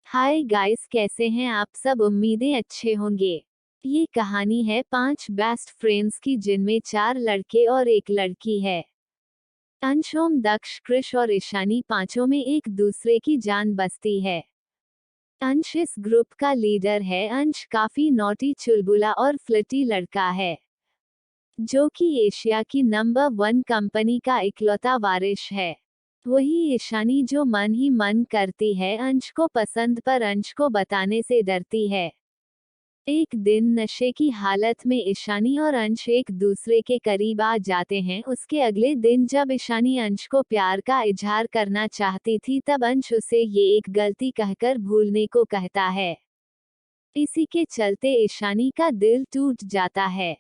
Hi guys, कैसे हैं आप सब। उम्मीदें अच्छे होंगे। ये कहानी है 5 बेस्ट फ्रेंड्स की, जिनमें 4 लड़के और एक लड़की है। अंश, ओम, दक्ष, कृष और ईशानी पांचों में एक दूसरे की जान बसती है। अंश इस ग्रुप का लीडर है। अंश काफी नॉटी, चुलबुला और फ्लर्टी लड़का है, जो कि एशिया की नंबर 1 कंपनी का इकलौता वारिस है। वही ईशानी, जो मन ही मन करती है अंश को पसंद, पर अंश को बताने से डरती है। एक दिन नशे की हालत में ईशानी और अंश एक दूसरे के करीब आ जाते हैं। उसके अगले दिन जब ईशानी अंश को प्यार का इजहार करना चाहती थी, तब अंश उसे ये एक गलती कहकर भूलने को कहता है। इसी के चलते ईशानी का दिल टूट जाता है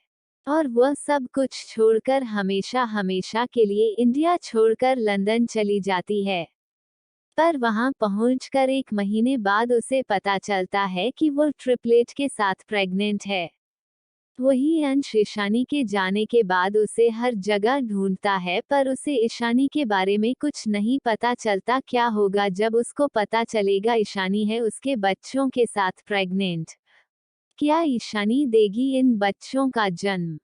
और वह सब कुछ छोड़कर हमेशा हमेशा के लिए इंडिया छोड़कर लंदन चली जाती है। पर वहां पहुंचकर 1 महीने बाद उसे पता चलता है कि वो ट्रिपलेट के साथ प्रेग्नेंट है। वही अंश ईशानी के जाने के बाद उसे हर जगह ढूंढता है, पर उसे ईशानी के बारे में कुछ नहीं पता चलता। क्या होगा जब उसको पता चलेगा ईशानी है उसके बच्चों के साथ प्रेग्नेंट? क्या ईशानी देगी इन बच्चों का जन्म?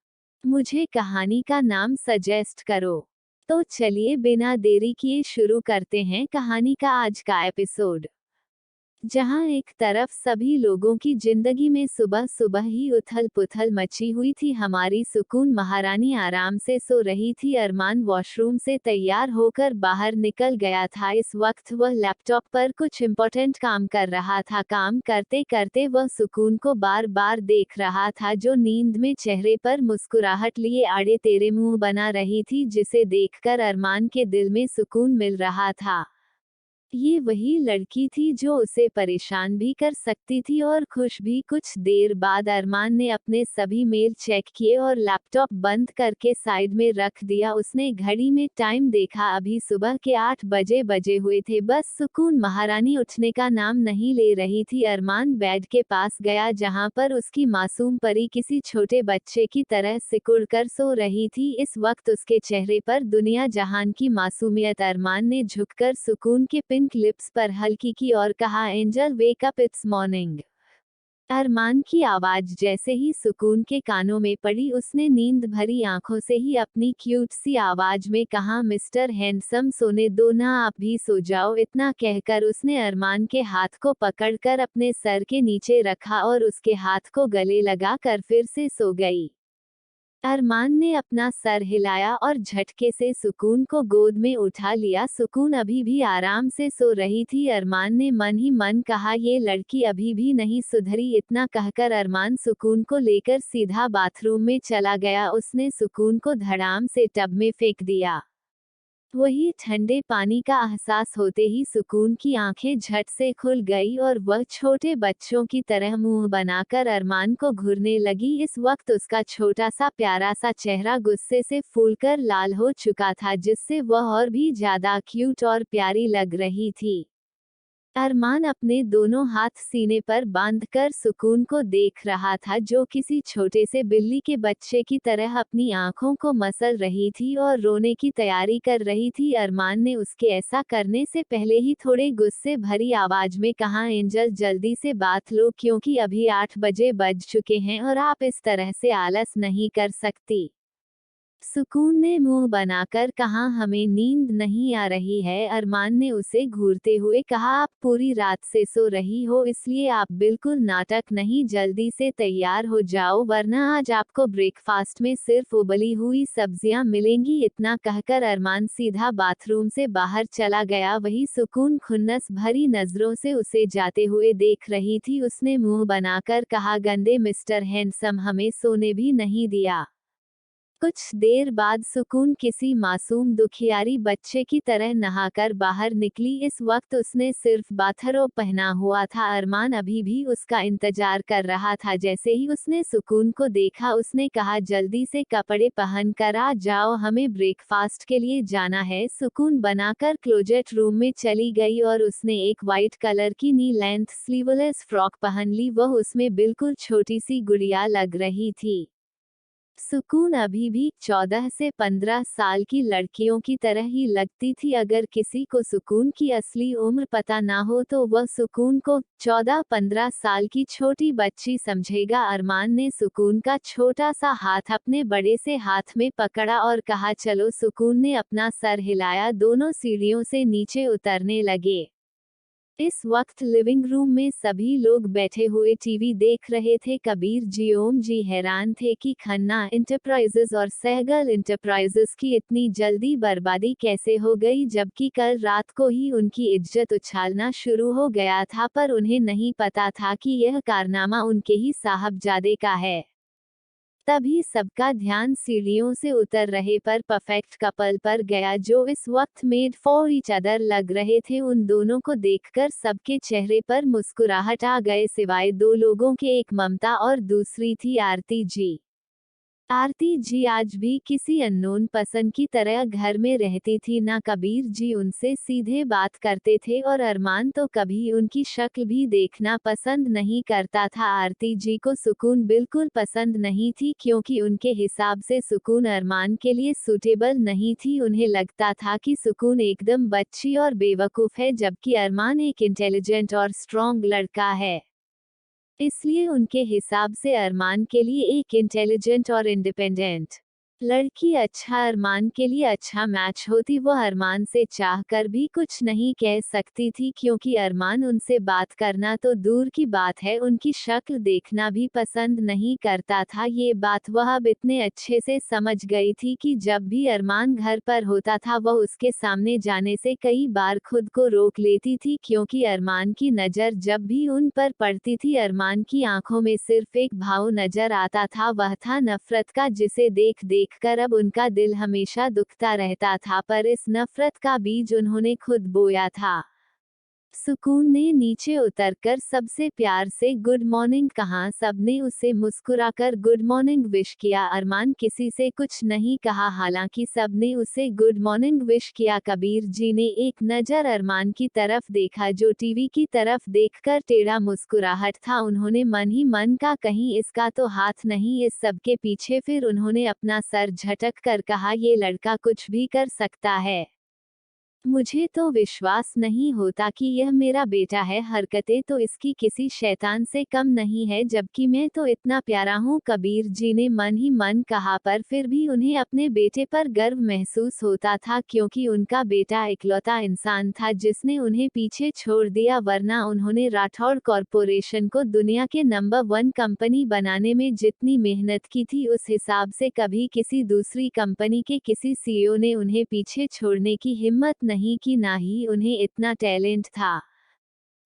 मुझे कहानी का नाम सजेस्ट करो। तो चलिए बिना देरी किए शुरू करते हैं कहानी का आज का एपिसोड। जहां एक तरफ सभी लोगों की जिंदगी में सुबह सुबह ही उथल पुथल मची हुई थी, हमारी सुकून महारानी आराम से सो रही थी। अरमान वॉशरूम से तैयार होकर बाहर निकल गया था। इस वक्त वह लैपटॉप पर कुछ इम्पोर्टेंट काम कर रहा था। काम करते करते वह सुकून को बार बार देख रहा था, जो नींद में चेहरे पर मुस्कुराहट लिए आड़े तेरे मुंह बना रही थी, जिसे देखकर अरमान के दिल में सुकून मिल रहा था। ये वही लड़की थी जो उसे परेशान भी कर सकती थी और खुश भी। कुछ देर बाद अरमान ने अपने सभी मेल चेक किए और लैपटॉप बंद करके साइड में रख दिया। उसने घड़ी में टाइम देखा, अभी सुबह के 8 बजे हुए थे। बस सुकून महारानी उठने का नाम नहीं ले रही थी। अरमान बेड के पास गया, जहां पर उसकी मासूम परी किसी छोटे बच्चे की तरह सिकुड़कर सो रही थी। इस वक्त उसके चेहरे पर दुनिया जहान की मासूमियत। अरमान ने झुककर सुकून के पिंक लिप्स पर हल्की की और कहा, Angel wake up, it's morning. Armaan की आवाज जैसे ही सुकून के कानों में पड़ी, उसने नींद भरी आंखों से ही अपनी क्यूट सी आवाज में कहा, मिस्टर हैंडसम, सोने दो ना, आप भी सो जाओ। इतना कहकर उसने अरमान के हाथ को पकड़कर अपने सर के नीचे रखा और उसके हाथ को गले लगा कर फिर से सो गई। अरमान ने अपना सर हिलाया और झटके से सुकून को गोद में उठा लिया। सुकून अभी भी आराम से सो रही थी। अरमान ने मन ही मन कहा, ये लड़की अभी भी नहीं सुधरी। इतना कहकर अरमान सुकून को लेकर सीधा बाथरूम में चला गया। उसने सुकून को धड़ाम से टब में फेंक दिया। वही ठंडे पानी का एहसास होते ही सुकून की आंखें झट से खुल गई और वह छोटे बच्चों की तरह मुंह बनाकर अरमान को घूरने लगी। इस वक्त उसका छोटा सा प्यारा सा चेहरा गुस्से से फूलकर लाल हो चुका था, जिससे वह और भी ज्यादा क्यूट और प्यारी लग रही थी। अरमान अपने दोनों हाथ सीने पर बांधकर सुकून को देख रहा था, जो किसी छोटे से बिल्ली के बच्चे की तरह अपनी आंखों को मसल रही थी और रोने की तैयारी कर रही थी। अरमान ने उसके ऐसा करने से पहले ही थोड़े गुस्से भरी आवाज में कहा, एंजल जल्दी से बात लो, क्योंकि अभी 8 बज चुके हैं और आप इस तरह से आलस नहीं कर सकती। सुकून ने मुंह बनाकर कहा, हमें नींद नहीं आ रही है। अरमान ने उसे घूरते हुए कहा, आप पूरी रात से सो रही हो, इसलिए आप बिल्कुल नाटक नहीं, जल्दी से तैयार हो जाओ, वरना आज आपको ब्रेकफास्ट में सिर्फ उबली हुई सब्जियां मिलेंगी। इतना कहकर अरमान सीधा बाथरूम से बाहर चला गया। वही सुकून खुन्नस भरी नजरों से उसे जाते हुए देख रही थी। उसने मुंह बनाकर कहा, गंदे मिस्टर हैंडसम, हमें सोने भी नहीं दिया। कुछ देर बाद सुकून किसी मासूम दुखियारी बच्चे की तरह नहाकर बाहर निकली। इस वक्त उसने सिर्फ बाथरोब पहना हुआ था। अरमान अभी भी उसका इंतजार कर रहा था। जैसे ही उसने सुकून को देखा, उसने कहा, जल्दी से कपड़े पहन कर आ जाओ, हमें ब्रेकफास्ट के लिए जाना है। सुकून बनाकर क्लोजेट रूम में चली गई और उसने एक वाइट कलर की नी लेंथ स्लीवलेस फ्रॉक पहन ली। वह उसमें बिल्कुल छोटी सी गुड़िया लग रही थी। सुकून अभी भी 14 से 15 साल की लड़कियों की तरह ही लगती थी। अगर किसी को सुकून की असली उम्र पता ना हो तो वह सुकून को 14-15 साल की छोटी बच्ची समझेगा। अरमान ने सुकून का छोटा सा हाथ अपने बड़े से हाथ में पकड़ा और कहा, चलो। सुकून ने अपना सर हिलाया। दोनों सीढ़ियों से नीचे उतरने लगे। इस वक्त लिविंग रूम में सभी लोग बैठे हुए टीवी देख रहे थे। कबीर जी ओम जी हैरान थे कि खन्ना इंटरप्राइजेज और सहगल इंटरप्राइजेज की इतनी जल्दी बर्बादी कैसे हो गई, जबकि कल रात को ही उनकी इज्जत उछालना शुरू हो गया था। पर उन्हें नहीं पता था कि यह कारनामा उनके ही साहबजादे का है। तभी सबका ध्यान सीढ़ियों से उतर रहे पर परफेक्ट कपल पर गया, जो इस वक्त मेड फॉर ईच अदर लग रहे थे। उन दोनों को देखकर सबके चेहरे पर मुस्कुराहट आ गए, सिवाय दो लोगों के, एक ममता और दूसरी थी आरती जी। आरती जी आज भी किसी अननोन पसंद की तरह घर में रहती थी। ना कबीर जी उनसे सीधे बात करते थे और अरमान तो कभी उनकी शक्ल भी देखना पसंद नहीं करता था। आरती जी को सुकून बिल्कुल पसंद नहीं थी, क्योंकि उनके हिसाब से सुकून अरमान के लिए सूटेबल नहीं थी। उन्हें लगता था कि सुकून एकदम बच्ची और बेवकूफ़ है, जबकि अरमान एक इंटेलिजेंट और स्ट्रॉन्ग लड़का है। इसलिए उनके हिसाब से अरमान के लिए एक इंटेलिजेंट और इंडिपेंडेंट लड़की अच्छा अरमान के लिए अच्छा मैच होती। वो अरमान से चाहकर भी कुछ नहीं कह सकती थी, क्योंकि अरमान उनसे बात करना तो दूर की बात है, उनकी शक्ल देखना भी पसंद नहीं करता था। ये बात वह अब इतने अच्छे से समझ गई थी कि जब भी अरमान घर पर होता था वह उसके सामने जाने से कई बार खुद को रोक लेती थी, क्योंकि अरमान की नज़र जब भी उन पर पड़ती थी अरमान की आंखों में सिर्फ एक भाव नजर आता था, वह था नफरत का, जिसे देख देख कर अब उनका दिल हमेशा दुखता रहता था। पर इस नफरत का बीज उन्होंने खुद बोया था। सुकून ने नीचे उतरकर सबसे प्यार से गुड मॉर्निंग कहा। सबने उसे मुस्कुराकर गुड मॉर्निंग विश किया। अरमान किसी से कुछ नहीं कहा, हालांकि सबने उसे गुड मॉर्निंग विश किया। कबीर जी ने एक नज़र अरमान की तरफ देखा, जो टीवी की तरफ देखकर टेढ़ा मुस्कुराहट था। उन्होंने मन ही मन का, कहीं इसका तो हाथ नहीं इस सब के पीछे। फिर उन्होंने अपना सर झटक कर कहा, ये लड़का कुछ भी कर सकता है। मुझे तो विश्वास नहीं होता कि यह मेरा बेटा है। हरकतें तो इसकी किसी शैतान से कम नहीं है, जबकि मैं तो इतना प्यारा हूँ। कबीर जी ने मन ही मन कहा, पर फिर भी उन्हें अपने बेटे पर गर्व महसूस होता था, क्योंकि उनका बेटा इकलौता इंसान था जिसने उन्हें पीछे छोड़ दिया। वरना उन्होंने राठौड़ कॉरपोरेशन को दुनिया के नंबर 1 कंपनी बनाने में जितनी मेहनत की थी, उस हिसाब से कभी किसी दूसरी कंपनी के किसी सीईओ ने उन्हें पीछे छोड़ने की हिम्मत नहीं की, ना ही उन्हें इतना टैलेंट था।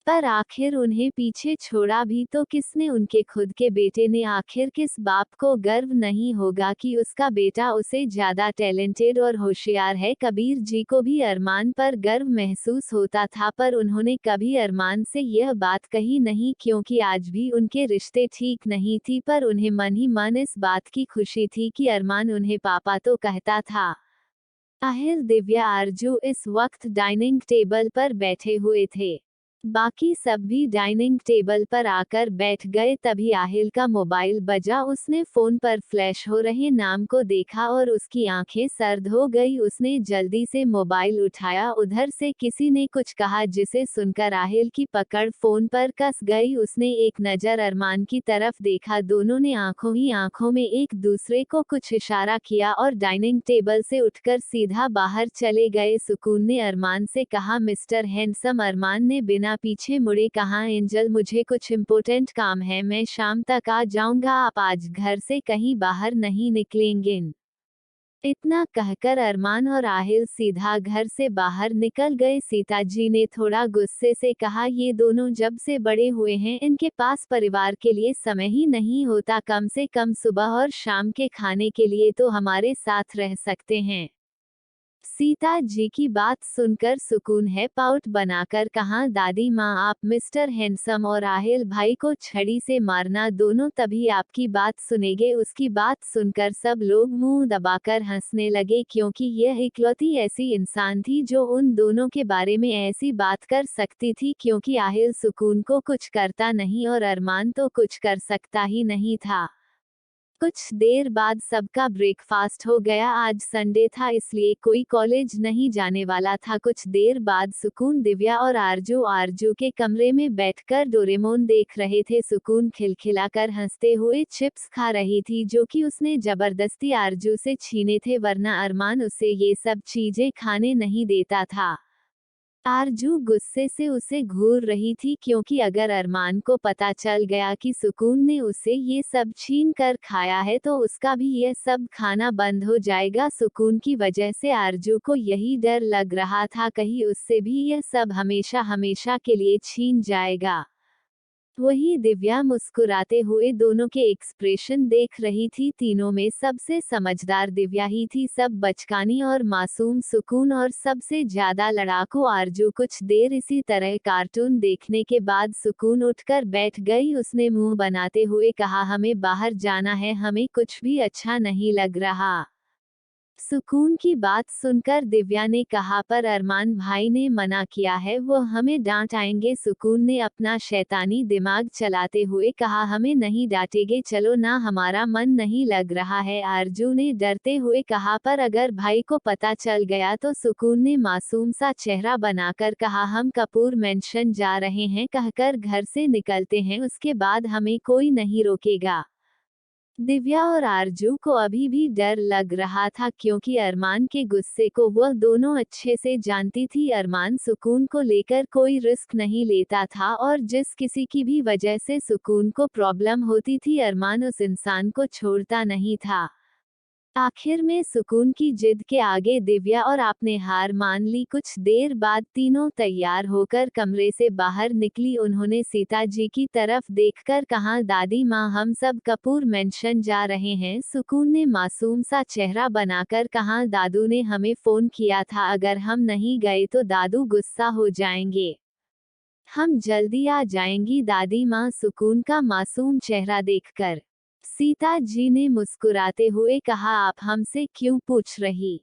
पर आखिर उन्हें पीछे छोड़ा भी तो किसने? उनके खुद के बेटे ने। आखिर किस बाप को गर्व नहीं होगा कि उसका बेटा उसे ज्यादा टैलेंटेड और होशियार है? कबीर जी को भी अरमान पर गर्व महसूस होता था, पर उन्होंने कभी अरमान से यह बात कही नहीं, क्योंकि आज भी उनके रिश्ते ठीक नहीं थी। पर उन्हें मन ही मन इस बात की खुशी थी कि अरमान उन्हें पापा तो कहता था। आहिल, दिव्या, आरजू इस वक्त डाइनिंग टेबल पर बैठे हुए थे। बाकी सब भी डाइनिंग टेबल पर आकर बैठ गए। तभी आहिल का मोबाइल बजा। उसने फोन पर फ्लैश हो रहे नाम को देखा और उसकी आंखें सर्द हो गई। उसने जल्दी से मोबाइल उठाया। उधर से किसी ने कुछ कहा, जिसे सुनकर आहिल की पकड़ फोन पर कस गई। उसने एक नज़र अरमान की तरफ देखा। दोनों ने आंखों ही आंखों में एक दूसरे को कुछ इशारा किया और डाइनिंग टेबल से उठकर सीधा बाहर चले गए। सुकून ने अरमान से कहा, मिस्टर हैंडसम। अरमान ने बिना पीछे मुड़े कहा, एंजल, मुझे कुछ इम्पोर्टेंट काम है, मैं शाम तक आ जाऊंगा। आप आज घर से कहीं बाहर नहीं निकलेंगे? इतना कहकर अरमान और आहिल सीधा घर से बाहर निकल गए। सीता जी ने थोड़ा गुस्से से कहा, ये दोनों जब से बड़े हुए हैं इनके पास परिवार के लिए समय ही नहीं होता। कम से कम सुबह और शाम के खाने के लिए तो हमारे साथ रह सकते हैं। सीता जी की बात सुनकर सुकून है पाउट बनाकर कहा, दादी माँ, आप मिस्टर हैंडसम और आहिल भाई को छड़ी से मारना, दोनों तभी आपकी बात सुनेंगे। उसकी बात सुनकर सब लोग मुंह दबाकर हंसने लगे, क्योंकि यह इकलौती ऐसी इंसान थी जो उन दोनों के बारे में ऐसी बात कर सकती थी, क्योंकि आहिल सुकून को कुछ करता नहीं और अरमान तो कुछ कर सकता ही नहीं था। कुछ देर बाद सबका ब्रेकफास्ट हो गया। आज संडे था इसलिए कोई कॉलेज नहीं जाने वाला था। कुछ देर बाद सुकून दिव्या और आरजू के कमरे में बैठकर डोरेमोन देख रहे थे। सुकून खिलखिलाकर हंसते हुए चिप्स खा रही थी जो कि उसने जबरदस्ती आरजू से छीने थे, वरना अरमान उसे ये सब चीजें खाने नहीं देता था। आरजू गुस्से से उसे घूर रही थी क्योंकि अगर अरमान को पता चल गया कि सुकून ने उसे ये सब छीन कर खाया है तो उसका भी यह सब खाना बंद हो जाएगा। सुकून की वजह से आरजू को यही डर लग रहा था कहीं उससे भी यह सब हमेशा हमेशा के लिए छीन जाएगा। वही दिव्या मुस्कुराते हुए दोनों के एक्सप्रेशन देख रही थी। तीनों में सबसे समझदार दिव्या ही थी, सब बचकानी और मासूम सुकून और सबसे ज्यादा लड़ाकू आरजू। कुछ देर इसी तरह कार्टून देखने के बाद सुकून उठकर बैठ गई। उसने मुंह बनाते हुए कहा, हमें बाहर जाना है, हमें कुछ भी अच्छा नहीं लग रहा। सुकून की बात सुनकर दिव्या ने कहा, पर अरमान भाई ने मना किया है, वो हमें डांट आएंगे। सुकून ने अपना शैतानी दिमाग चलाते हुए कहा, हमें नहीं डांटेंगे, चलो ना, हमारा मन नहीं लग रहा है। आरजू ने डरते हुए कहा, पर अगर भाई को पता चल गया तो। सुकून ने मासूम सा चेहरा बनाकर कहा, हम कपूर मेंशन जा रहे हैं कहकर घर से निकलते हैं, उसके बाद हमें कोई नहीं रोकेगा। दिव्या और आरजू को अभी भी डर लग रहा था क्योंकि अरमान के गुस्से को वह दोनों अच्छे से जानती थी। अरमान सुकून को लेकर कोई रिस्क नहीं लेता था और जिस किसी की भी वजह से सुकून को प्रॉब्लम होती थी अरमान उस इंसान को छोड़ता नहीं था। आखिर में सुकून की जिद के आगे दिव्या और आपने हार मान ली। कुछ देर बाद तीनों तैयार होकर कमरे से बाहर निकली। उन्होंने सीता जी की तरफ देखकर कहा, दादी माँ, हम सब कपूर मेंशन जा रहे हैं। सुकून ने मासूम सा चेहरा बनाकर कहा, दादू ने हमें फोन किया था, अगर हम नहीं गए तो दादू गुस्सा हो जाएंगे। हम जल्दी आ जाएंगी दादी माँ। सुकून का मासूम चेहरा देखकर सीता जी ने मुस्कुराते हुए कहा, आप हमसे क्यों पूछ रही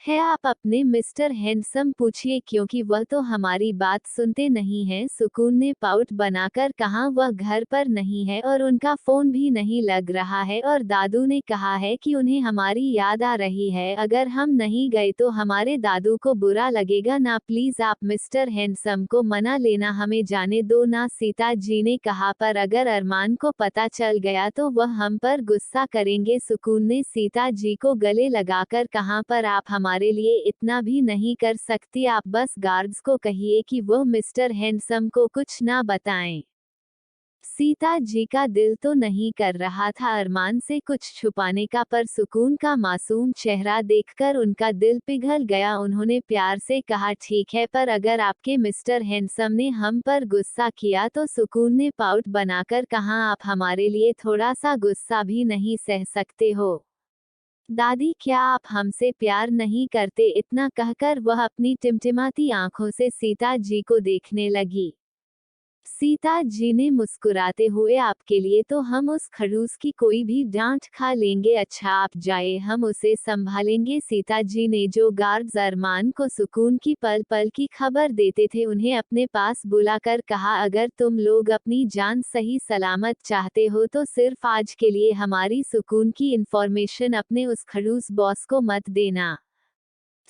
है, आप अपने मिस्टर हैंडसम पूछिए, क्योंकि वह तो हमारी बात सुनते नहीं हैं। सुकून ने पाउट बनाकर कहा, वह घर पर नहीं है और उनका फोन भी नहीं लग रहा है, और दादू ने कहा है कि उन्हें हमारी याद आ रही है, अगर हम नहीं गए तो हमारे दादू को बुरा लगेगा ना। प्लीज आप मिस्टर हैंडसम को मना लेना, हमें जाने दो ना। सीता जी ने कहा, पर अगर अरमान को पता चल गया तो वह हम पर गुस्सा करेंगे। सुकून ने सीता जी को गले लगाकर कहा, पर आप हमारे लिए इतना भी नहीं कर सकती, आप बस गार्ड्स को कहिए कि वो मिस्टर हैंडसम को कुछ ना बताएं। सीता जी का दिल तो नहीं कर रहा था अरमान से कुछ छुपाने का, पर सुकून का मासूम चेहरा देखकर उनका दिल पिघल गया। उन्होंने प्यार से कहा, ठीक है, पर अगर आपके मिस्टर हैंडसम ने हम पर गुस्सा किया तो। सुकून ने पाउट बनाकर कहा, आप हमारे लिए थोड़ा सा गुस्सा भी नहीं सह सकते हो दादी, क्या आप हमसे प्यार नहीं करते? इतना कहकर वह अपनी टिमटिमाती आंखों से सीता जी को देखने लगी। सीता जी ने मुस्कुराते हुए, आपके लिए तो हम उस खड़ूस की कोई भी डांट खा लेंगे, अच्छा आप जाए, हम उसे संभालेंगे। सीता जी ने जो गार्ड्स अरमान को सुकून की पल पल की खबर देते थे उन्हें अपने पास बुलाकर कहा, अगर तुम लोग अपनी जान सही सलामत चाहते हो तो सिर्फ आज के लिए हमारी सुकून की इंफॉर्मेशन अपने उस खड़ूस बॉस को मत देना।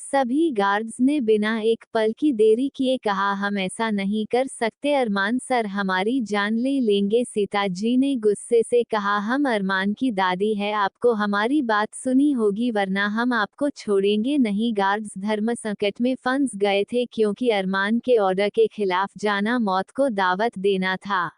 सभी गार्ड्स ने बिना एक पल की देरी किए कहा, हम ऐसा नहीं कर सकते अरमान सर हमारी जान ले लेंगे। सीता जी ने गुस्से से कहा, हम अरमान की दादी है, आपको हमारी बात सुनी होगी वरना हम आपको छोड़ेंगे नहीं। गार्ड्स धर्म संकट में फंस गए थे क्योंकि अरमान के ऑर्डर के खिलाफ जाना मौत को दावत देना था,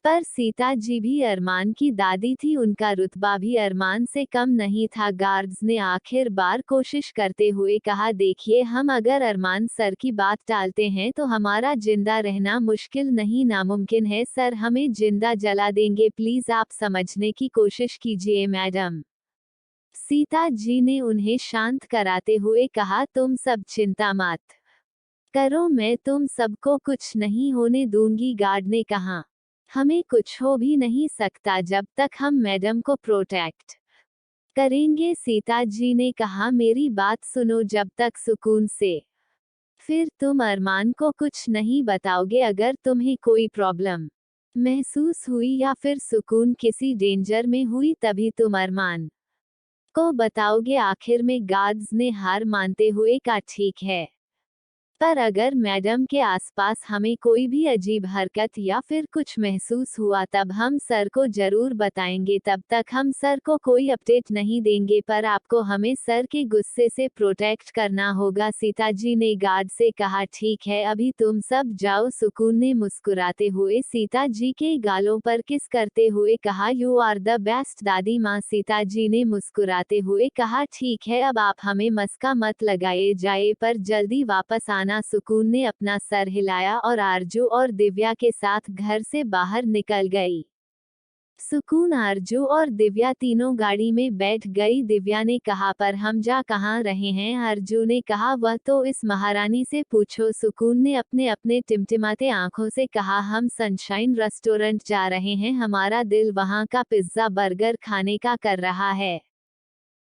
पर सीता जी भी अरमान की दादी थी, उनका रुतबा भी अरमान से कम नहीं था। गार्ड्स ने आखिर बार कोशिश करते हुए कहा, देखिए, हम अगर अरमान सर की बात टालते हैं तो हमारा जिंदा रहना मुश्किल नहीं नामुमकिन है सर, हमें जिंदा जला देंगे, प्लीज आप समझने की कोशिश कीजिए मैडम। सीता जी ने उन्हें शांत कराते हुए कहा, तुम सब चिंता मत करो, मैं तुम सबको कुछ नहीं होने दूंगी। गार्ड ने कहा, हमें कुछ हो भी नहीं सकता जब तक हम मैडम को प्रोटेक्ट करेंगे। सीता जी ने कहा, मेरी बात सुनो, जब तक सुकून से फिर तुम अरमान को कुछ नहीं बताओगे, अगर तुम्हें कोई प्रॉब्लम महसूस हुई या फिर सुकून किसी डेंजर में हुई तभी तुम अरमान को बताओगे। आखिर में गार्ड्स ने हार मानते हुए कहा ठीक है, पर अगर मैडम के आसपास हमें कोई भी अजीब हरकत या फिर कुछ महसूस हुआ तब हम सर को जरूर बताएंगे। तब तक हम सर को कोई अपडेट नहीं देंगे, पर आपको हमें सर के गुस्से से प्रोटेक्ट करना होगा। सीता जी ने गार्ड से कहा ठीक है, अभी तुम सब जाओ। सुकून ने मुस्कुराते हुए सीता जी के गालों पर किस करते हुए कहा, यू आर द बेस्ट दादी माँ। सीता जी ने मुस्कुराते हुए कहा ठीक है, अब आप हमें मस्का मत लगाए जाए, पर जल्दी वापस आना। सुकून ने अपना सर हिलाया और आरजू और दिव्या के साथ घर से बाहर निकल गई। सुकून, आरजू और दिव्या तीनों गाड़ी में बैठ गई। दिव्या ने कहा पर हम जा कहाँ रहे हैं? आरजू ने कहा वह तो इस महारानी से पूछो। सुकून ने अपने अपने टिमटिमाते आंखों से कहा हम सनशाइन रेस्टोरेंट जा रहे हैं, हमारा दिल वहाँ का पिज्जा बर्गर खाने का कर रहा है।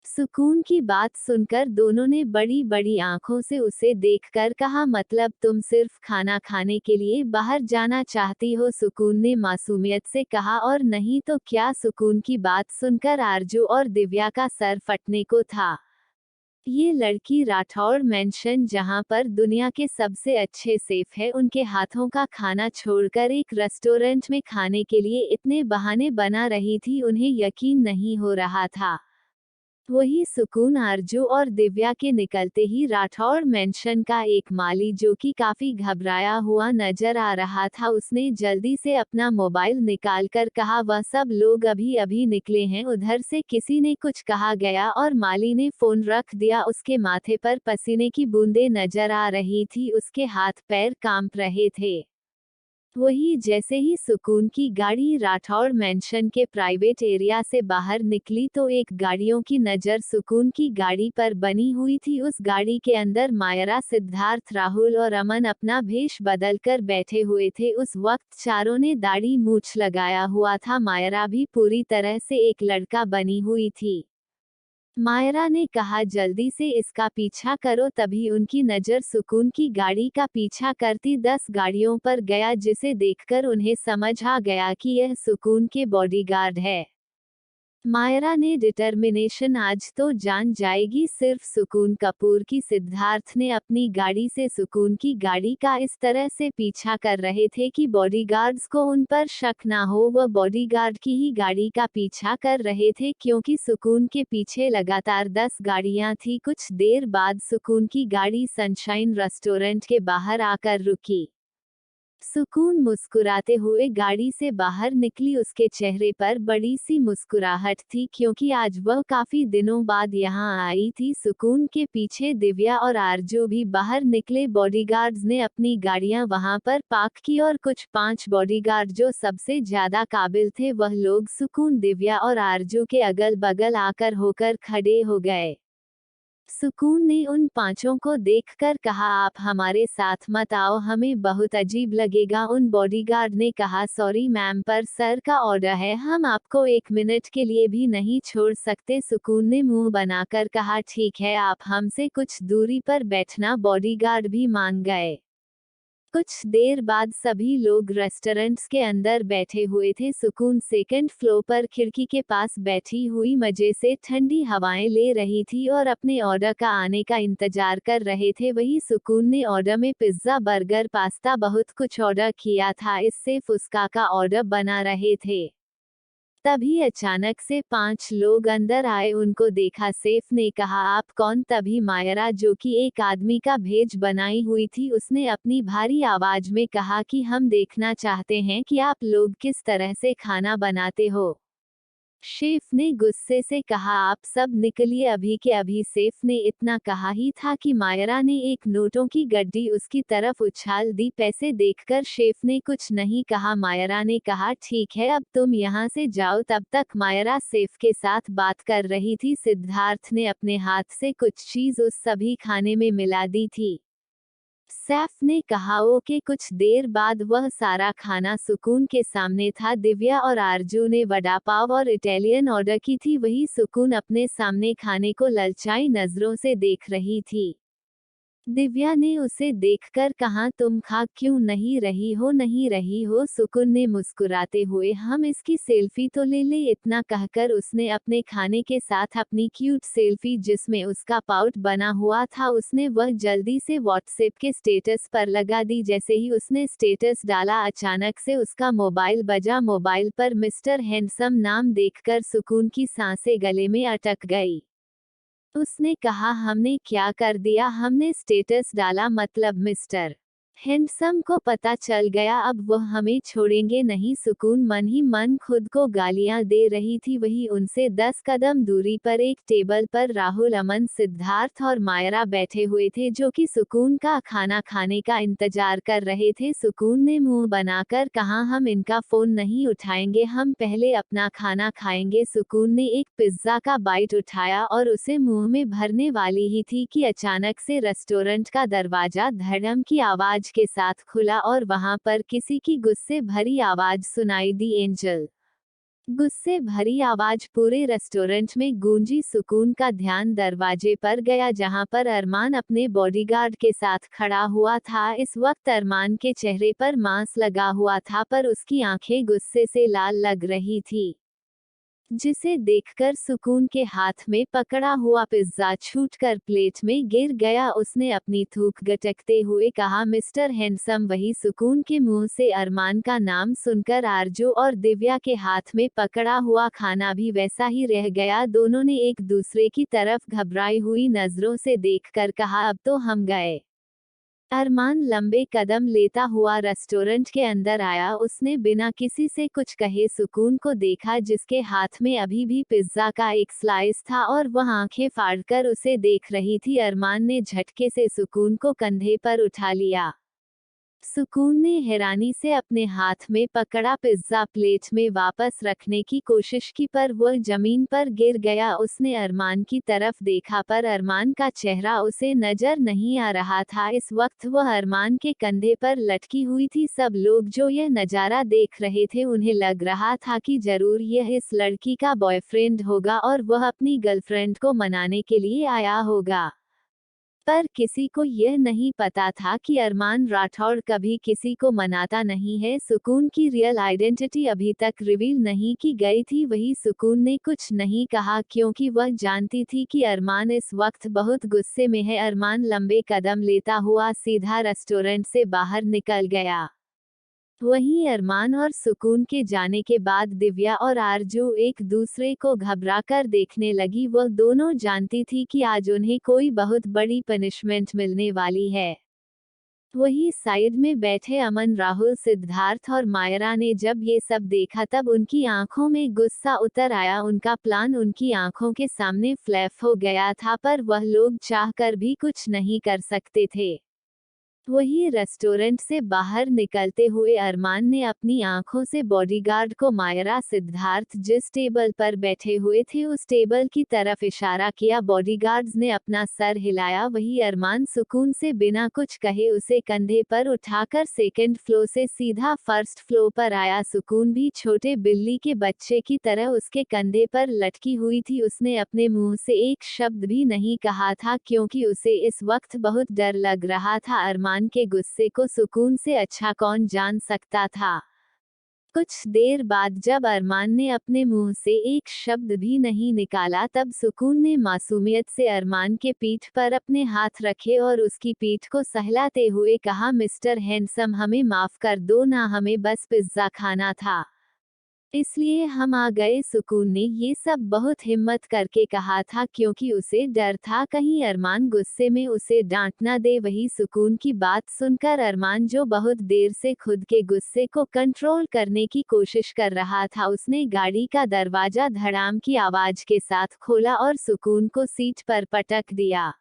सुकून की बात सुनकर दोनों ने बड़ी बड़ी आंखों से उसे देखकर कहा मतलब तुम सिर्फ खाना खाने के लिए बाहर जाना चाहती हो? सुकून ने मासूमियत से कहा और नहीं तो क्या। सुकून की बात सुनकर आरजू और दिव्या का सर फटने को था। ये लड़की राठौड़ मेंशन, जहां पर दुनिया के सबसे अच्छे सेफ है, उनके हाथों का खाना छोड़कर एक रेस्टोरेंट में खाने के लिए इतने बहाने बना रही थी, उन्हें यकीन नहीं हो रहा था। वही सुकून, आरजू और दिव्या के निकलते ही राठौड़ मेंशन का एक माली जो कि काफी घबराया हुआ नजर आ रहा था, उसने जल्दी से अपना मोबाइल निकालकर कहा वह सब लोग अभी अभी निकले हैं। उधर से किसी ने कुछ कहा गया और माली ने फोन रख दिया। उसके माथे पर पसीने की बूंदें नजर आ रही थी, उसके हाथ पैर कांप रहे थे। वही जैसे ही सुकून की गाड़ी राठौड़ मेंशन के प्राइवेट एरिया से बाहर निकली तो एक गाड़ियों की नज़र सुकून की गाड़ी पर बनी हुई थी। उस गाड़ी के अंदर मायरा, सिद्धार्थ, राहुल और अमन अपना भेष बदलकर बैठे हुए थे। उस वक्त चारों ने दाढ़ी मूछ लगाया हुआ था, मायरा भी पूरी तरह से एक लड़का बनी हुई थी। मायरा ने कहा जल्दी से इसका पीछा करो, तभी उनकी नज़र सुकून की गाड़ी का पीछा करती 10 गाड़ियों पर गया, जिसे देखकर उन्हें समझ आ गया कि यह सुकून के बॉडीगार्ड है। मायरा ने डिटर्मिनेशन, आज तो जान जाएगी सिर्फ सुकून कपूर की। सिद्धार्थ ने अपनी गाड़ी से सुकून की गाड़ी का इस तरह से पीछा कर रहे थे कि बॉडीगार्ड्स को उन पर शक ना हो। वह बॉडीगार्ड की ही गाड़ी का पीछा कर रहे थे क्योंकि सुकून के पीछे लगातार 10 गाड़ियां थी। कुछ देर बाद सुकून की गाड़ी सनशाइन रेस्टोरेंट के बाहर आकर रुकी। सुकून मुस्कुराते हुए गाड़ी से बाहर निकली, उसके चेहरे पर बड़ी सी मुस्कुराहट थी क्योंकि आज वह काफी दिनों बाद यहाँ आई थी। सुकून के पीछे दिव्या और आरजू भी बाहर निकले। बॉडीगार्ड्स ने अपनी गाड़ियां वहां पर पार्क की और कुछ 5 बॉडीगार्ड जो सबसे ज्यादा काबिल थे, वह लोग सुकून, दिव्या और आरजू के अगल बगल आकर होकर खड़े हो गए। सुकून ने उन 5 को देखकर कहा आप हमारे साथ मत आओ, हमें बहुत अजीब लगेगा। उन बॉडीगार्ड ने कहा सॉरी मैम, पर सर का ऑर्डर है, हम आपको 1 मिनट के लिए भी नहीं छोड़ सकते। सुकून ने मुंह बनाकर कहा ठीक है, आप हमसे कुछ दूरी पर बैठना। बॉडीगार्ड भी मान गए। कुछ देर बाद सभी लोग रेस्टोरेंट्स के अंदर बैठे हुए थे। सुकून सेकंड फ्लोर पर खिड़की के पास बैठी हुई मजे से ठंडी हवाएं ले रही थी और अपने ऑर्डर का आने का इंतजार कर रहे थे। वही सुकून ने ऑर्डर में पिज्जा, बर्गर, पास्ता, बहुत कुछ ऑर्डर किया था। इससे फुस्का का ऑर्डर बना रहे थे। तभी अचानक से 5 लोग अंदर आए, उनको देखा। सेफ ने कहा आप कौन? तभी मायरा, जो कि एक आदमी का भेज बनाई हुई थी, उसने अपनी भारी आवाज में कहा कि हम देखना चाहते हैं कि आप लोग किस तरह से खाना बनाते हो। शेफ ने गुस्से से कहा आप सब निकलिए अभी के अभी। सेफ ने इतना कहा ही था कि मायरा ने एक नोटों की गड्डी उसकी तरफ उछाल दी। पैसे देखकर शेफ ने कुछ नहीं कहा। मायरा ने कहा ठीक है, अब तुम यहाँ से जाओ। तब तक मायरा सेफ के साथ बात कर रही थी। सिद्धार्थ ने अपने हाथ से कुछ चीज उस सभी खाने में मिला दी थी। सैफ ने कहा ओके। कुछ देर बाद वह सारा खाना सुकून के सामने था। दिव्या और आरजू ने वड़ा पाव और इटालियन ऑर्डर की थी, वही सुकून अपने सामने खाने को ललचाई नजरों से देख रही थी। दिव्या ने उसे देखकर कहा, तुम खा क्यों नहीं रही हो, नहीं रही हो। सुकून ने मुस्कुराते हुए, हम इसकी सेल्फी तो ले ले, इतना कहकर उसने अपने खाने के साथ अपनी क्यूट सेल्फी जिसमें उसका पाउट बना हुआ था उसने वह जल्दी से व्हाट्सएप के स्टेटस पर लगा दी। जैसे ही उसने स्टेटस डाला अचानक से उसका मोबाइल बजा। मोबाइल पर मिस्टर हैंडसम नाम देखकर सुकून की सांसें गले में अटक गई। उसने कहा, हमने क्या कर दिया, हमने स्टेटस डाला मतलब मिस्टर हैंडसम को पता चल गया, अब वह हमें छोड़ेंगे नहीं। सुकून मन ही मन खुद को गालियां दे रही थी। वही उनसे 10 कदम दूरी पर एक टेबल पर राहुल, अमन, सिद्धार्थ और मायरा बैठे हुए थे जो कि सुकून का खाना खाने का इंतजार कर रहे थे। सुकून ने मुंह बनाकर कहा, हम इनका फोन नहीं उठाएंगे, हम पहले अपना खाना खाएंगे। सुकून ने एक पिज्जा का बाइट उठाया और उसे मुंह में भरने वाली ही थी कि अचानक से रेस्टोरेंट का दरवाजा धड़म की आवाज के साथ खुला और वहां पर किसी की गुस्से भरी आवाज सुनाई दी, एंजल। गुस्से भरी आवाज पूरे रेस्टोरेंट में गूंजी। सुकून का ध्यान दरवाजे पर गया जहां पर अरमान अपने बॉडीगार्ड के साथ खड़ा हुआ था। इस वक्त अरमान के चेहरे पर मास्क लगा हुआ था पर उसकी आंखें गुस्से से लाल लग रही थी, जिसे देखकर सुकून के हाथ में पकड़ा हुआ पिज्जा छूटकर प्लेट में गिर गया। उसने अपनी थूक गटकते हुए कहा, मिस्टर हैंडसम। वही सुकून के मुंह से अरमान का नाम सुनकर आरजू और दिव्या के हाथ में पकड़ा हुआ खाना भी वैसा ही रह गया। दोनों ने एक दूसरे की तरफ घबराई हुई नजरों से देखकर कहा, अब तो हम गए। अरमान लंबे कदम लेता हुआ रेस्टोरेंट के अंदर आया। उसने बिना किसी से कुछ कहे सुकून को देखा जिसके हाथ में अभी भी पिज्जा का एक स्लाइस था और वह आंखें फाड़कर उसे देख रही थी। अरमान ने झटके से सुकून को कंधे पर उठा लिया। सुकून ने हैरानी से अपने हाथ में पकड़ा पिज्जा प्लेट में वापस रखने की कोशिश की पर वह जमीन पर गिर गया। उसने अरमान की तरफ देखा पर अरमान का चेहरा उसे नजर नहीं आ रहा था। इस वक्त वह अरमान के कंधे पर लटकी हुई थी। सब लोग जो यह नजारा देख रहे थे उन्हें लग रहा था कि जरूर यह इस लड़की का बॉयफ्रेंड होगा और वह अपनी गर्लफ्रेंड को मनाने के लिए आया होगा। पर किसी को यह नहीं पता था कि अरमान राठौड़ कभी किसी को मनाता नहीं है। सुकून की रियल आइडेंटिटी अभी तक रिवील नहीं की गई थी। वही सुकून ने कुछ नहीं कहा क्योंकि वह जानती थी कि अरमान इस वक्त बहुत गुस्से में है। अरमान लंबे कदम लेता हुआ सीधा रेस्टोरेंट से बाहर निकल गया। वहीं अरमान और सुकून के जाने के बाद दिव्या और आरजू एक दूसरे को घबराकर देखने लगी। वह दोनों जानती थी कि आज उन्हें कोई बहुत बड़ी पनिशमेंट मिलने वाली है। वही साइड में बैठे अमन, राहुल, सिद्धार्थ और मायरा ने जब ये सब देखा तब उनकी आंखों में गुस्सा उतर आया। उनका प्लान उनकी आंखों के सामने फ्लैप हो गया था पर वह लोग चाहकर भी कुछ नहीं कर सकते थे। वही रेस्टोरेंट से बाहर निकलते हुए अरमान ने अपनी आंखों से बॉडीगार्ड को मायरा, सिद्धार्थ जिस टेबल पर बैठे हुए थे उस टेबल की तरफ इशारा किया। बॉडीगार्ड्स ने अपना सर हिलाया। वही अरमान सुकून से बिना कुछ कहे उसे कंधे पर उठाकर सेकंड फ्लोर से सीधा फर्स्ट फ्लोर पर आया। सुकून भी छोटे बिल्ली के बच्चे की तरह उसके कंधे पर लटकी हुई थी। उसने अपने मुंह से एक शब्द भी नहीं कहा था क्योंकि उसे इस वक्त बहुत डर लग रहा था। अरमान के गुस्से को सुकून से अच्छा कौन जान सकता था। कुछ देर बाद जब अरमान ने अपने मुंह से एक शब्द भी नहीं निकाला तब सुकून ने मासूमियत से अरमान के पीठ पर अपने हाथ रखे और उसकी पीठ को सहलाते हुए कहा, मिस्टर हैंडसम, हमें माफ कर दो ना, हमें बस पिज्जा खाना था इसलिए हम आ गए। सुकून ने ये सब बहुत हिम्मत करके कहा था क्योंकि उसे डर था कहीं अरमान गुस्से में उसे डांट न दे। वही सुकून की बात सुनकर अरमान जो बहुत देर से खुद के गुस्से को कंट्रोल करने की कोशिश कर रहा था उसने गाड़ी का दरवाजा धड़ाम की आवाज के साथ खोला और सुकून को सीट पर पटक दिया।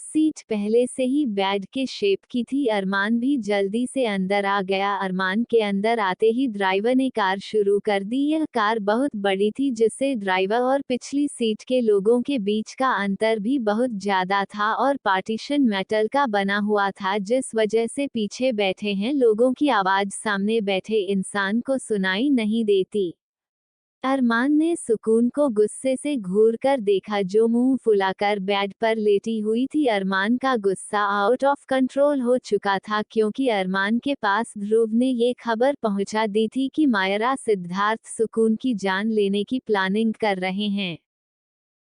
सीट पहले से ही बेड के शेप की थी। अरमान भी जल्दी से अंदर आ गया। अरमान के अंदर आते ही ड्राइवर ने कार शुरू कर दी। यह कार बहुत बड़ी थी जिससे ड्राइवर और पिछली सीट के लोगों के बीच का अंतर भी बहुत ज्यादा था और पार्टीशन मेटल का बना हुआ था जिस वजह से पीछे बैठे हैं लोगों की आवाज सामने बैठे इंसान को सुनाई नहीं देती। अरमान ने सुकून को गुस्से से घूर कर देखा जो मुंह फुलाकर बेड पर लेटी हुई थी। अरमान का गुस्सा आउट ऑफ कंट्रोल हो चुका था क्योंकि अरमान के पास ध्रुव ने ये खबर पहुंचा दी थी कि मायरा सिद्धार्थ सुकून की जान लेने की प्लानिंग कर रहे हैं।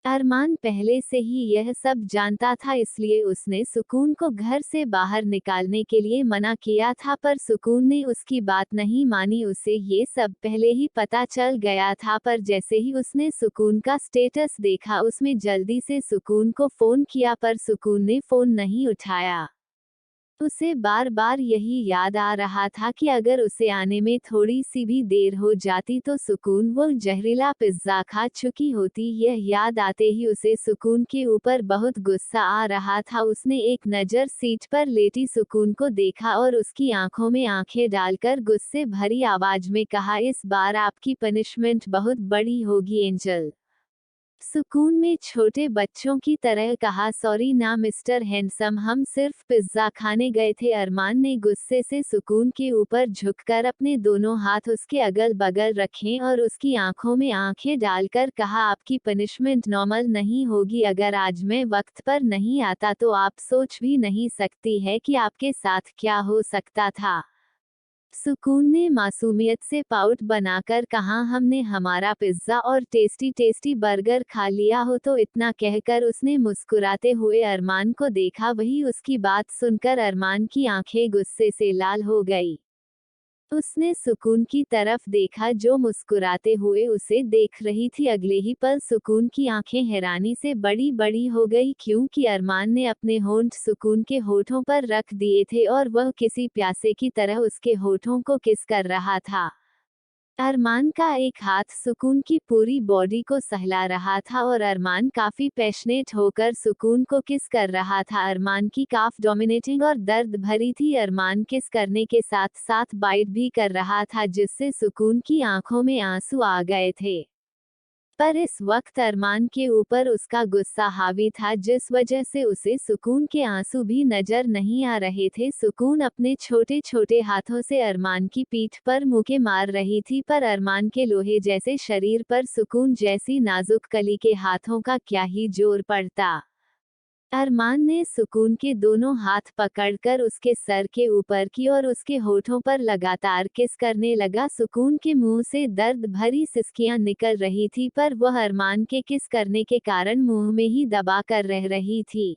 अरमान पहले से ही यह सब जानता था, इसलिए उसने सुकून को घर से बाहर निकालने के लिए मना किया था, पर सुकून ने उसकी बात नहीं मानी। उसे ये सब पहले ही पता चल गया था, पर जैसे ही उसने सुकून का स्टेटस देखा उसमें जल्दी से सुकून को फोन किया, पर सुकून ने फोन नहीं उठाया। उसे बार बार यही याद आ रहा था कि अगर उसे आने में थोड़ी सी भी देर हो जाती तो सुकून वो जहरीला पिज्जा खा चुकी होती। यह याद आते ही उसे सुकून के ऊपर बहुत गुस्सा आ रहा था। उसने एक नज़र सीट पर लेटी सुकून को देखा और उसकी आंखों में आंखें डालकर गुस्से भरी आवाज में कहा, इस बार आपकी पनिशमेंट बहुत बड़ी होगी एंजल। सुकून में छोटे बच्चों की तरह कहा, सॉरी ना मिस्टर हैंडसम, हम सिर्फ पिज्जा खाने गए थे। अरमान ने गुस्से से सुकून के ऊपर झुककर अपने दोनों हाथ उसके अगल बगल रखे और उसकी आंखों में आंखें डालकर कहा, आपकी पनिशमेंट नॉर्मल नहीं होगी। अगर आज मैं वक्त पर नहीं आता तो आप सोच भी नहीं सकती है कि आपके साथ क्या हो सकता था। सुकून ने मासूमियत से पाउट बनाकर कहा, हमने हमारा पिज्जा और टेस्टी टेस्टी बर्गर खा लिया हो तो। इतना कहकर उसने मुस्कुराते हुए अरमान को देखा। वही उसकी बात सुनकर अरमान की आंखें गुस्से से लाल हो गई। उसने सुकून की तरफ देखा जो मुस्कुराते हुए उसे देख रही थी। अगले ही पल सुकून की आंखें हैरानी से बड़ी बड़ी हो गई क्योंकि अरमान ने अपने होंठ सुकून के होठों पर रख दिए थे और वह किसी प्यासे की तरह उसके होठों को किस कर रहा था। अरमान का एक हाथ सुकून की पूरी बॉडी को सहला रहा था और अरमान काफी पैशनेट होकर सुकून को किस कर रहा था। अरमान की काफ डोमिनेटिंग और दर्द भरी थी। अरमान किस करने के साथ साथ बाइट भी कर रहा था जिससे सुकून की आंखों में आंसू आ गए थे। पर इस वक्त अरमान के ऊपर उसका गुस्सा हावी था जिस वजह से उसे सुकून के आंसू भी नजर नहीं आ रहे थे। सुकून अपने छोटे छोटे हाथों से अरमान की पीठ पर मुक्के मार रही थी, पर अरमान के लोहे जैसे शरीर पर सुकून जैसी नाजुक कली के हाथों का क्या ही जोर पड़ता। अरमान ने सुकून के दोनों हाथ पकड़कर उसके सर के ऊपर की और उसके होठों पर लगातार किस करने लगा। सुकून के मुंह से दर्द भरी सिसकियां निकल रही थी, पर वह अरमान के किस करने के कारण मुंह में ही दबा कर रह रही थी।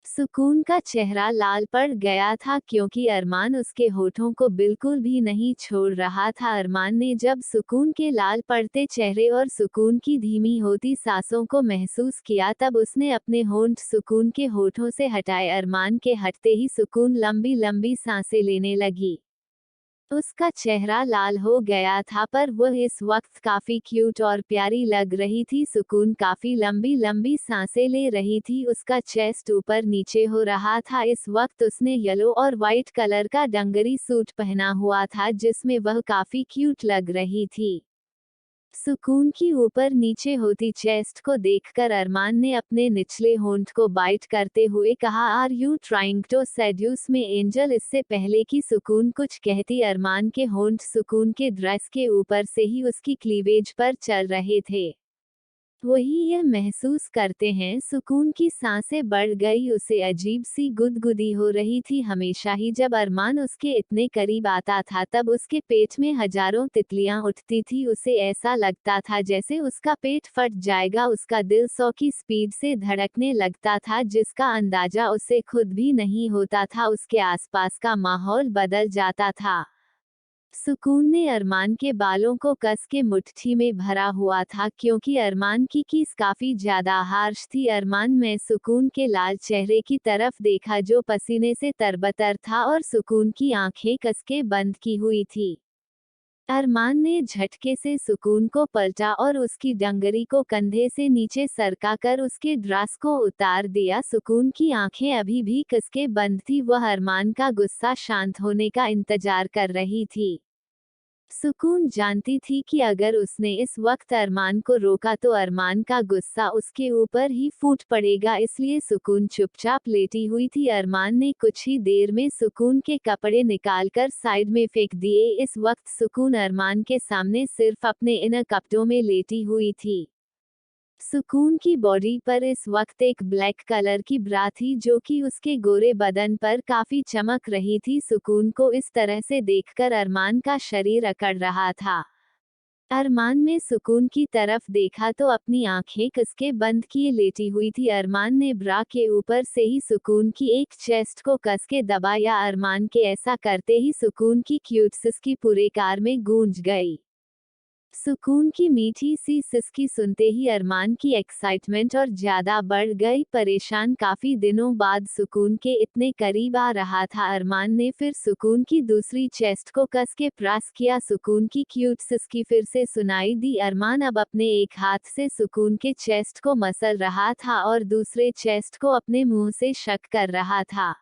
सुकून का चेहरा लाल पड़ गया था क्योंकि अरमान उसके होठों को बिल्कुल भी नहीं छोड़ रहा था। अरमान ने जब सुकून के लाल पड़ते चेहरे और सुकून की धीमी होती सांसों को महसूस किया तब उसने अपने होंठ सुकून के होठों से हटाए। अरमान के हटते ही सुकून लंबी लंबी सांसें लेने लगी। उसका चेहरा लाल हो गया था, पर वह इस वक्त काफी क्यूट और प्यारी लग रही थी। सुकून काफी लंबी लंबी सांसें ले रही थी। उसका चेस्ट ऊपर नीचे हो रहा था। इस वक्त उसने येलो और वाइट कलर का डंगरी सूट पहना हुआ था जिसमें वह काफी क्यूट लग रही थी। सुकून की ऊपर नीचे होती चेस्ट को देखकर अरमान ने अपने निचले होंठ को बाइट करते हुए कहा, are you trying to seduce me angel. इससे पहले कि सुकून कुछ कहती अरमान के होंठ सुकून के ड्रेस के ऊपर से ही उसकी क्लीवेज पर चल रहे थे। वही यह महसूस करते हैं सुकून की सांसें बढ़ गई। उसे अजीब सी गुदगुदी हो रही थी। हमेशा ही जब अरमान उसके इतने करीब आता था तब उसके पेट में हजारों तितलियां उठती थी। उसे ऐसा लगता था जैसे उसका पेट फट जाएगा। उसका दिल 100 की स्पीड से धड़कने लगता था जिसका अंदाजा उसे खुद भी नहीं होता था। उसके आसपास का माहौल बदल जाता था। सुकून ने अरमान के बालों को कस के मुट्ठी में भरा हुआ था क्योंकि अरमान की किस काफी ज्यादा हार्श थी। अरमान में सुकून के लाल चेहरे की तरफ देखा जो पसीने से तरबतर था और सुकून की आंखें कस के बंद की हुई थी। अरमान ने झटके से सुकून को पलटा और उसकी डंगरी को कंधे से नीचे सरका कर उसके ड्रेस को उतार दिया। सुकून की आंखें अभी भी कसके बंद थी। वह अरमान का गुस्सा शांत होने का इंतजार कर रही थी। सुकून जानती थी कि अगर उसने इस वक्त अरमान को रोका तो अरमान का गुस्सा उसके ऊपर ही फूट पड़ेगा, इसलिए सुकून चुपचाप लेटी हुई थी। अरमान ने कुछ ही देर में सुकून के कपड़े निकालकर साइड में फेंक दिए। इस वक्त सुकून अरमान के सामने सिर्फ अपने इन कपड़ों में लेटी हुई थी। सुकून की बॉडी पर इस वक्त एक ब्लैक कलर की ब्रा थी जो कि उसके गोरे बदन पर काफी चमक रही थी। सुकून को इस तरह से देखकर अरमान का शरीर अकड़ रहा था। अरमान ने सुकून की तरफ देखा तो अपनी आंखें कसके बंद किए लेटी हुई थी। अरमान ने ब्रा के ऊपर से ही सुकून की एक चेस्ट को कसके दबाया। अरमान के ऐसा करते ही सुकून की क्यूट सिसकी पूरे कार में गूंज गई। सुकून की मीठी सी सिसकी सुनते ही अरमान की एक्साइटमेंट और ज्यादा बढ़ गई। परेशान काफी दिनों बाद सुकून के इतने करीब आ रहा था। अरमान ने फिर सुकून की दूसरी चेस्ट को कस के प्रेस किया। सुकून की क्यूट सिसकी फिर से सुनाई दी। अरमान अब अपने एक हाथ से सुकून के चेस्ट को मसल रहा था और दूसरे चेस्ट को अपने मुंह से शक कर रहा था।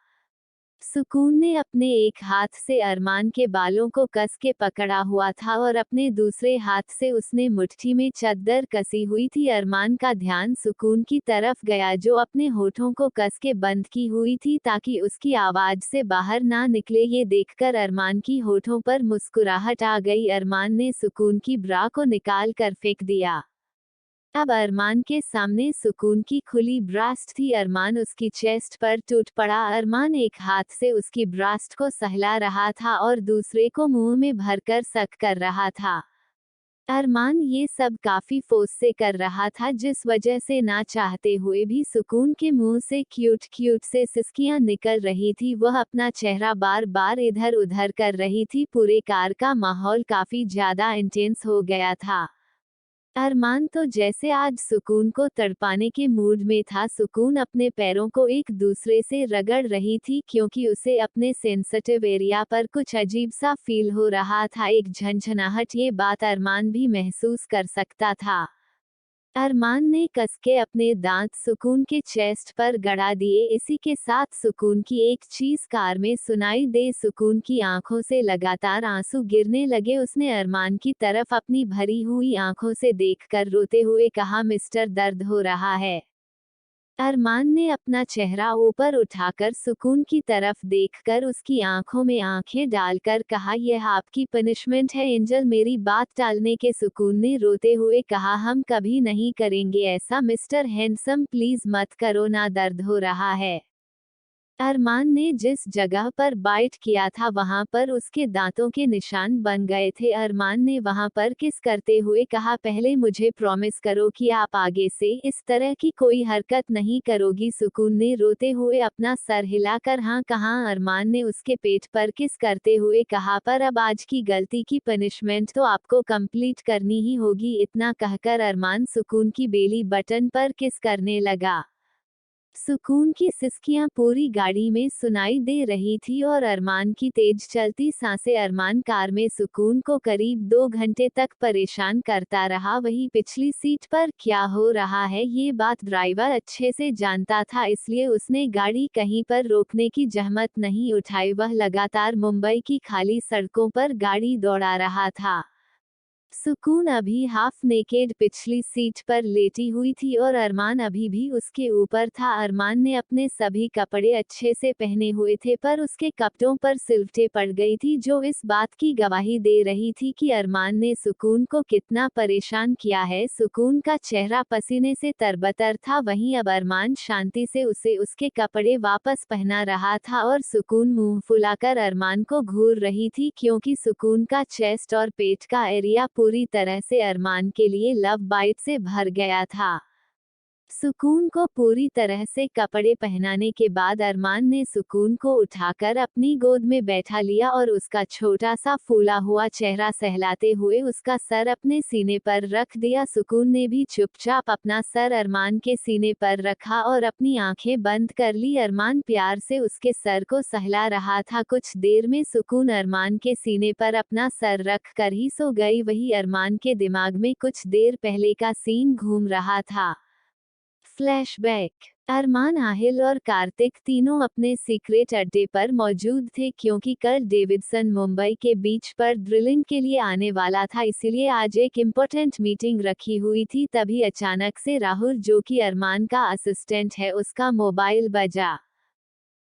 सुकून ने अपने एक हाथ से अरमान के बालों को कस के पकड़ा हुआ था और अपने दूसरे हाथ से उसने मुट्ठी में चद्दर कसी हुई थी। अरमान का ध्यान सुकून की तरफ गया जो अपने होठों को कस के बंद की हुई थी ताकि उसकी आवाज से बाहर ना निकले। ये देखकर अरमान की होठों पर मुस्कुराहट आ गई। अरमान ने सुकून की ब्रा को निकाल कर फेंक दिया। अब अरमान के सामने सुकून की खुली ब्रास्ट थी। अरमान उसकी चेस्ट पर टूट पड़ा। अरमान एक हाथ से उसकी ब्रास्ट को सहला रहा था और दूसरे को मुंह में भरकर सक कर रहा था। अरमान ये सब काफी फोर्स से कर रहा था जिस वजह से ना चाहते हुए भी सुकून के मुंह से क्यूट क्यूट से सिसकियां निकल रही थी। वह अपना चेहरा बार बार इधर उधर कर रही थी। पूरे कार का माहौल काफी ज्यादा इंटेंस हो गया था। अरमान तो जैसे आज सुकून को तड़पाने के मूड में था। सुकून अपने पैरों को एक दूसरे से रगड़ रही थी क्योंकि उसे अपने सेंसिटिव एरिया पर कुछ अजीब सा फील हो रहा था, एक झंझनाहट। ये बात अरमान भी महसूस कर सकता था। अरमान ने कसके अपने दांत सुकून के चेस्ट पर गड़ा दिए। इसी के साथ सुकून की एक चीज कार में सुनाई दे। सुकून की आंखों से लगातार आंसू गिरने लगे। उसने अरमान की तरफ अपनी भरी हुई आंखों से देखकर रोते हुए कहा, मिस्टर, दर्द हो रहा है। अरमान ने अपना चेहरा ऊपर उठाकर सुकून की तरफ देखकर उसकी आंखों में आंखें डालकर कहा, यह आपकी पनिशमेंट है एंजल। मेरी बात टालने के सुकून ने रोते हुए कहा, हम कभी नहीं करेंगे ऐसा मिस्टर हैंडसम, प्लीज मत करो ना, दर्द हो रहा है। अरमान ने जिस जगह पर बाइट किया था वहां पर उसके दांतों के निशान बन गए थे। अरमान ने वहां पर किस करते हुए कहा, पहले मुझे प्रॉमिस करो कि आप आगे से इस तरह की कोई हरकत नहीं करोगी। सुकून ने रोते हुए अपना सर हिलाकर हाँ कहा। अरमान ने उसके पेट पर किस करते हुए कहा, पर अब आज की गलती की पनिशमेंट तो आपको कंप्लीट करनी ही होगी। इतना कहकर अरमान सुकून की बेली बटन पर किस करने लगा। सुकून की सिसकियां पूरी गाड़ी में सुनाई दे रही थी और अरमान की तेज चलती सांसें। अरमान कार में सुकून को करीब 2 घंटे तक परेशान करता रहा। वही पिछली सीट पर क्या हो रहा है ये बात ड्राइवर अच्छे से जानता था, इसलिए उसने गाड़ी कहीं पर रोकने की जहमत नहीं उठाई। वह लगातार मुंबई की खाली सड़कों पर गाड़ी दौड़ा रहा था। सुकून अभी हाफ नेकेड पिछली सीट पर लेटी हुई थी और अरमान अभी भी उसके ऊपर था। अरमान ने अपने सभी कपड़े अच्छे से पहने हुए थे पर उसके कपड़ों पर सिलवटें पड़ गई थी जो इस बात की गवाही दे रही थी कि अरमान ने सुकून को कितना परेशान किया है। सुकून का चेहरा पसीने से तरबतर था, वहीं अब अरमान शांति से उसे उसके कपड़े वापस पहना रहा था और सुकून मुंह फुलाकर अरमान को घूर रही थी क्योंकि सुकून का चेस्ट और पेट का एरिया पूरी तरह से अरमान के लिए लव बाइट से भर गया था। सुकून को पूरी तरह से कपड़े पहनाने के बाद अरमान ने सुकून को उठाकर अपनी गोद में बैठा लिया और उसका छोटा सा फूला हुआ चेहरा सहलाते हुए उसका सर अपने सीने पर रख दिया। सुकून ने भी चुपचाप अपना सर अरमान के सीने पर रखा और अपनी आंखें बंद कर ली। अरमान प्यार से उसके सर को सहला रहा था। कुछ देर में सुकून अरमान के सीने पर अपना सर रख कर ही सो गई। वही अरमान के दिमाग में कुछ देर पहले का सीन घूम रहा था। फ्लैशबैक। अरमान आहिल और कार्तिक तीनों अपने सीक्रेट अड्डे पर मौजूद थे क्योंकि कल डेविडसन मुंबई के बीच पर ड्रिलिंग के लिए आने वाला था, इसीलिए आज एक इम्पोर्टेंट मीटिंग रखी हुई थी। तभी अचानक से राहुल, जो कि अरमान का असिस्टेंट है, उसका मोबाइल बजा।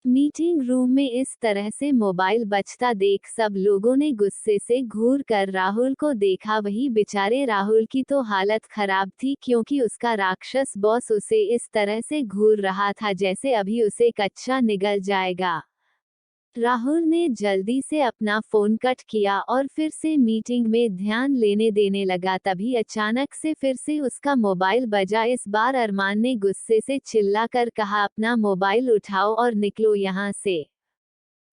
मीटिंग रूम में इस तरह से मोबाइल बजता देख सब लोगों ने गुस्से से घूर कर राहुल को देखा। वही बेचारे राहुल की तो हालत खराब थी क्योंकि उसका राक्षस बॉस उसे इस तरह से घूर रहा था जैसे अभी उसे कच्चा निगल जाएगा। राहुल ने जल्दी से अपना फोन कट किया और फिर से मीटिंग में ध्यान लेने देने लगा। तभी अचानक से फिर से उसका मोबाइल बजा। इस बार अरमान ने गुस्से से चिल्लाकर कहा, अपना मोबाइल उठाओ और निकलो यहाँ से।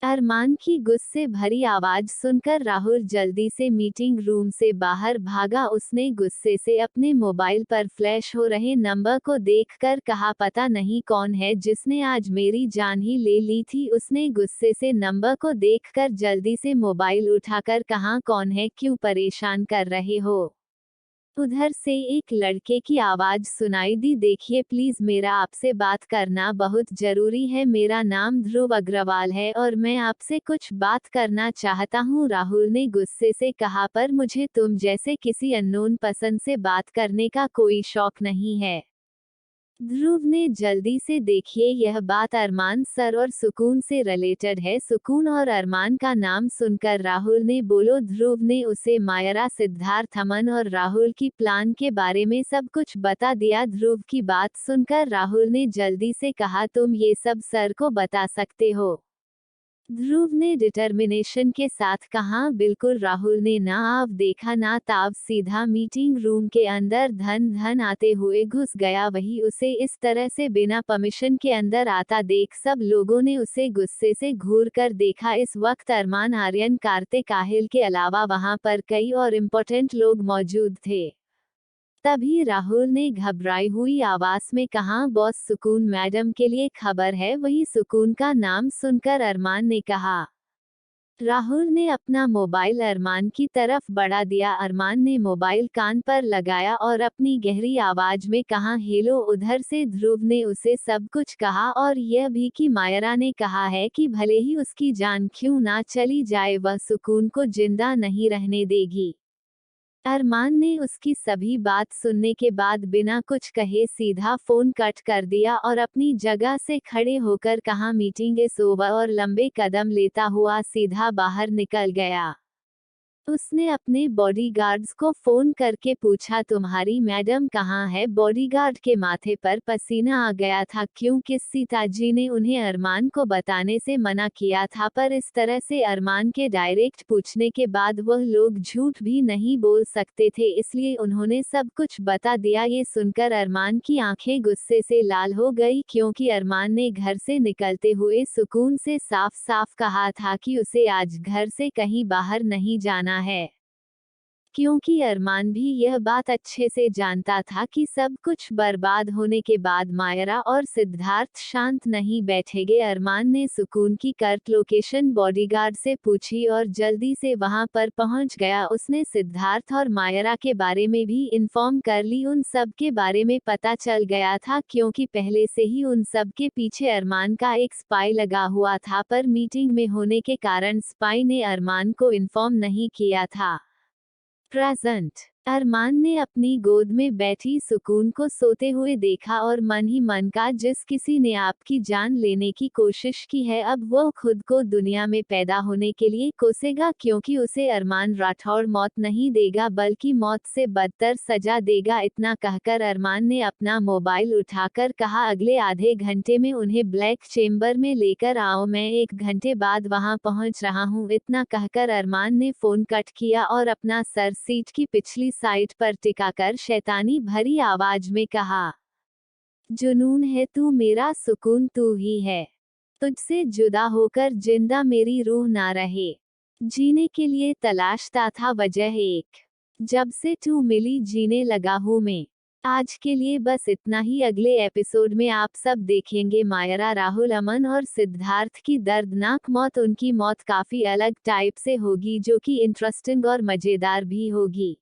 अरमान की गुस्से भरी आवाज सुनकर राहुल जल्दी से मीटिंग रूम से बाहर भागा। उसने गुस्से से अपने मोबाइल पर फ्लैश हो रहे नंबर को देखकर कहा, पता नहीं कौन है जिसने आज मेरी जान ही ले ली थी। उसने गुस्से से नंबर को देखकर जल्दी से मोबाइल उठाकर कहा, कौन है, क्यों परेशान कर रहे हो। उधर से एक लड़के की आवाज सुनाई दी, देखिए प्लीज मेरा आपसे बात करना बहुत जरूरी है। मेरा नाम ध्रुव अग्रवाल है और मैं आपसे कुछ बात करना चाहता हूँ। राहुल ने गुस्से से कहा, पर मुझे तुम जैसे किसी अननोन पसंद से बात करने का कोई शौक नहीं है। ध्रुव ने जल्दी से, देखिए यह बात अरमान सर और सुकून से रिलेटेड है। सुकून और अरमान का नाम सुनकर राहुल ने बोलो। ध्रुव ने उसे मायरा, सिद्धार्थ, अमन और राहुल की प्लान के बारे में सब कुछ बता दिया। ध्रुव की बात सुनकर राहुल ने जल्दी से कहा, तुम ये सब सर को बता सकते हो। ध्रुव ने डिटर्मिनेशन के साथ कहा, बिल्कुल। राहुल ने ना आव देखा ना ताव, सीधा मीटिंग रूम के अंदर धन धन आते हुए घुस गया। वही उसे इस तरह से बिना परमिशन के अंदर आता देख सब लोगों ने उसे गुस्से से घूर कर देखा। इस वक्त अरमान, आर्यन, कार्तिक, आहिल के अलावा वहां पर कई और इम्पोर्टेंट लोग मौजूद थे। तभी राहुल ने घबराई हुई आवाज में कहा, बॉस, सुकून मैडम के लिए खबर है। वही सुकून का नाम सुनकर अरमान ने कहा। राहुल ने अपना मोबाइल अरमान की तरफ बढ़ा दिया। अरमान ने मोबाइल कान पर लगाया और अपनी गहरी आवाज में कहा, हेलो। उधर से ध्रुव ने उसे सब कुछ कहा और यह भी कि मायरा ने कहा है कि भले ही उसकी जान क्यों ना चली जाए, वह सुकून को जिंदा नहीं रहने देगी। अरमान ने उसकी सभी बात सुनने के बाद बिना कुछ कहे सीधा फोन कट कर दिया और अपनी जगह से खड़े होकर कहा, मीटिंग इज ओवर, और लंबे कदम लेता हुआ सीधा बाहर निकल गया। उसने अपने बॉडीगार्ड्स को फोन करके पूछा, तुम्हारी मैडम कहाँ है। बॉडीगार्ड के माथे पर पसीना आ गया था क्योंकि सीताजी ने उन्हें अरमान को बताने से मना किया था, पर इस तरह से अरमान के डायरेक्ट पूछने के बाद वह लोग झूठ भी नहीं बोल सकते थे, इसलिए उन्होंने सब कुछ बता दिया। ये सुनकर अरमान की आंखें गुस्से से लाल हो गई क्योंकि अरमान ने घर से निकलते हुए सुकून से साफ साफ कहा था कि उसे आज घर से कहीं बाहर नहीं जाना है। क्योंकि अरमान भी यह बात अच्छे से जानता था कि सब कुछ बर्बाद होने के बाद मायरा और सिद्धार्थ शांत नहीं बैठेंगे। अरमान ने सुकून की कर्ट लोकेशन बॉडीगार्ड से पूछी और जल्दी से वहां पर पहुंच गया। उसने सिद्धार्थ और मायरा के बारे में भी इन्फॉर्म कर ली। उन सब के बारे में पता चल गया था क्योंकि पहले से ही उन सब के पीछे अरमान का एक स्पाई लगा हुआ था, पर मीटिंग में होने के कारण स्पाई ने अरमान को इन्फॉर्म नहीं किया था। प्रेजेंट अरमान ने अपनी गोद में बैठी सुकून को सोते हुए देखा और मन ही मन का, जिस किसी ने आपकी जान लेने की कोशिश की है अब वो खुद को दुनिया में पैदा होने के लिए कोसेगा, क्योंकि उसे अरमान राठौड़ मौत नहीं देगा बल्कि मौत से बदतर सजा देगा। इतना कहकर अरमान ने अपना मोबाइल उठाकर कहा, अगले आधे घंटे में उन्हें ब्लैक चेम्बर में लेकर आओ, मैं 1 घंटे बाद वहां पहुंच रहा हूं। इतना कहकर अरमान ने फोन कट किया और अपना सर सीट की पिछली साइड पर टिकाकर शैतानी भरी आवाज में कहा, जुनून है तू मेरा, सुकून तू ही है। तुझसे जुदा होकर जिंदा मेरी रूह ना रहे। जीने के लिए तलाशता था वजह एक, जब से तू मिली जीने लगा हूँ मैं। आज के लिए बस इतना ही। अगले एपिसोड में आप सब देखेंगे मायरा, राहुल, अमन और सिद्धार्थ की दर्दनाक मौत। उनकी मौत काफी अलग टाइप से होगी जो कि इंटरेस्टिंग और मजेदार भी होगी।